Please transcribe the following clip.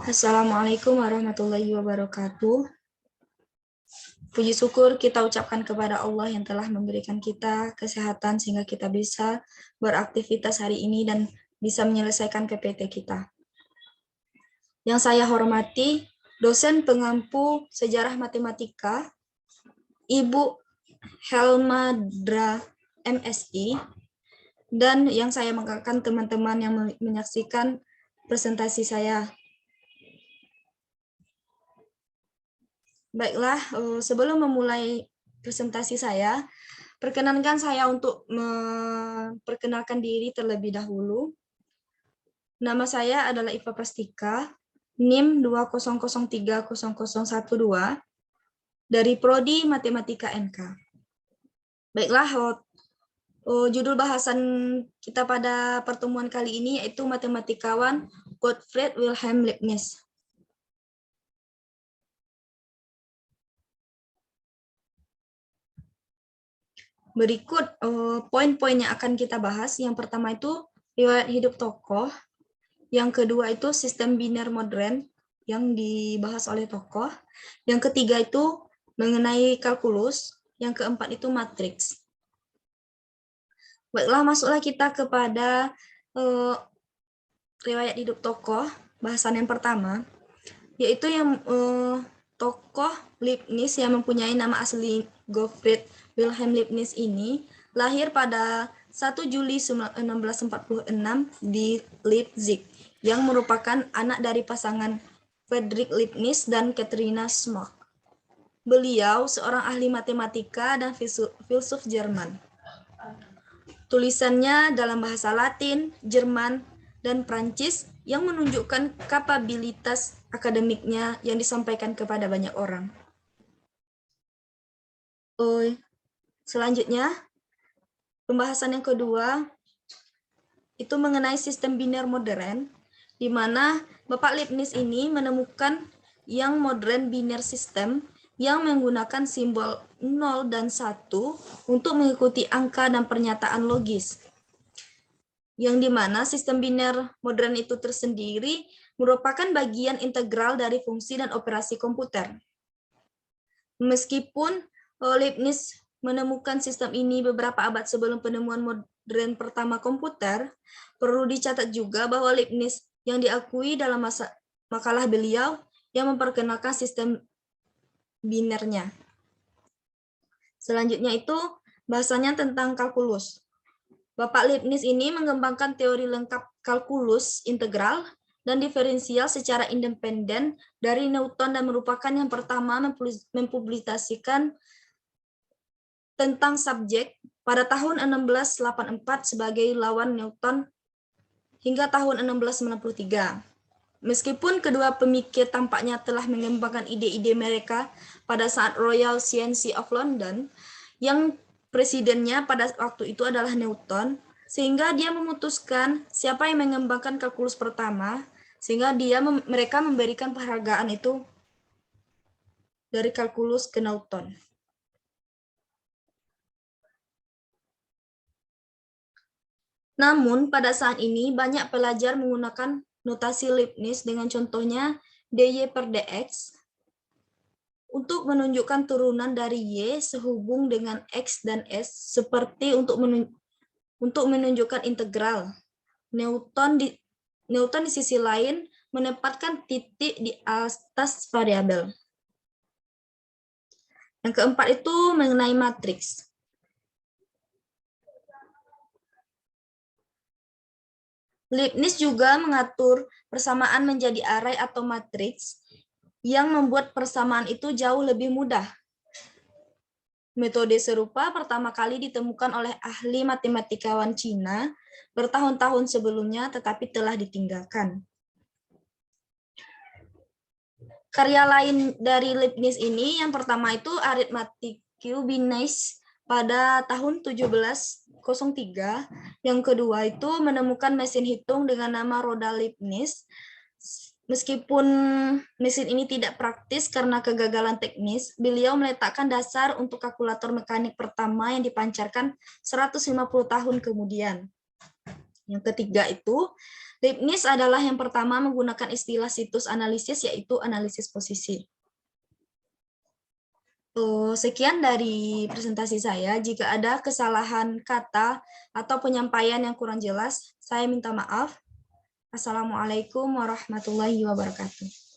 Assalamualaikum warahmatullahi wabarakatuh. Puji syukur kita ucapkan kepada Allah yang telah memberikan kita kesehatan sehingga kita bisa beraktivitas hari ini dan bisa menyelesaikan PPT kita. Yang saya hormati, dosen pengampu sejarah matematika, Ibu Helmadra MSI, dan yang saya banggakan teman-teman yang menyaksikan presentasi saya. Baiklah, sebelum memulai presentasi saya, perkenankan saya untuk memperkenalkan diri terlebih dahulu. Nama saya adalah Iva Prastika, NIM 200300112 dari Prodi Matematika NK. Baiklah, judul bahasan kita pada pertemuan kali ini yaitu matematikawan Gottfried Wilhelm Leibniz. Berikut poin-poin yang akan kita bahas. Yang pertama itu riwayat hidup tokoh. Yang kedua itu sistem biner modern yang dibahas oleh tokoh. Yang ketiga itu mengenai kalkulus. Yang keempat itu matriks. Baiklah, masuklah kita kepada riwayat hidup tokoh. Bahasan yang pertama, yaitu yang tokoh Leibniz yang mempunyai nama asli Gottfried Wilhelm Leibniz ini lahir pada 1 Juli 1646 di Leipzig, yang merupakan anak dari pasangan Friedrich Leibniz dan Katharina Schmock. Beliau seorang ahli matematika dan filsuf Jerman. Tulisannya dalam bahasa Latin, Jerman, dan Prancis yang menunjukkan kapabilitas akademiknya yang disampaikan kepada banyak orang. Selanjutnya, pembahasan yang kedua itu mengenai sistem biner modern, di mana Bapak Leibniz ini menemukan yang modern biner system yang menggunakan simbol 0 dan 1 untuk mengikuti angka dan pernyataan logis. Yang di mana sistem biner modern itu tersendiri merupakan bagian integral dari fungsi dan operasi komputer. Meskipun Leibniz menemukan sistem ini beberapa abad sebelum penemuan modern pertama komputer, perlu dicatat juga bahwa Leibniz yang diakui dalam makalah beliau yang memperkenalkan sistem binernya. Selanjutnya itu bahasanya tentang kalkulus. Bapak Leibniz ini mengembangkan teori lengkap kalkulus integral dan diferensial secara independen dari Newton dan merupakan yang pertama mempublikasikan tentang subjek pada tahun 1684 sebagai lawan Newton hingga tahun 1693. Meskipun kedua pemikir tampaknya telah mengembangkan ide-ide mereka pada saat Royal Society of London, yang presidennya pada waktu itu adalah Newton, sehingga dia memutuskan siapa yang mengembangkan kalkulus pertama, sehingga mereka memberikan penghargaan itu dari kalkulus ke Newton. Namun pada saat ini banyak pelajar menggunakan notasi Leibniz dengan contohnya dy per dx untuk menunjukkan turunan dari y sehubung dengan x dan s, seperti untuk menunjukkan integral. Newton di sisi lain menempatkan titik di atas variabel. Yang keempat itu mengenai matriks. Leibniz juga mengatur persamaan menjadi array atau matriks yang membuat persamaan itu jauh lebih mudah. Metode serupa pertama kali ditemukan oleh ahli matematikawan Cina bertahun-tahun sebelumnya, tetapi telah ditinggalkan. Karya lain dari Leibniz ini yang pertama itu Arithmetique Binais pada tahun 1703. Yang kedua itu menemukan mesin hitung dengan nama roda Leibniz. Meskipun mesin ini tidak praktis karena kegagalan teknis, beliau meletakkan dasar untuk kalkulator mekanik pertama yang dipancarkan 150 tahun kemudian. Yang ketiga itu Leibniz adalah yang pertama menggunakan istilah situs analisis, yaitu analisis posisi. Sekian dari presentasi saya. Jika ada kesalahan kata atau penyampaian yang kurang jelas, saya minta maaf. Assalamualaikum warahmatullahi wabarakatuh.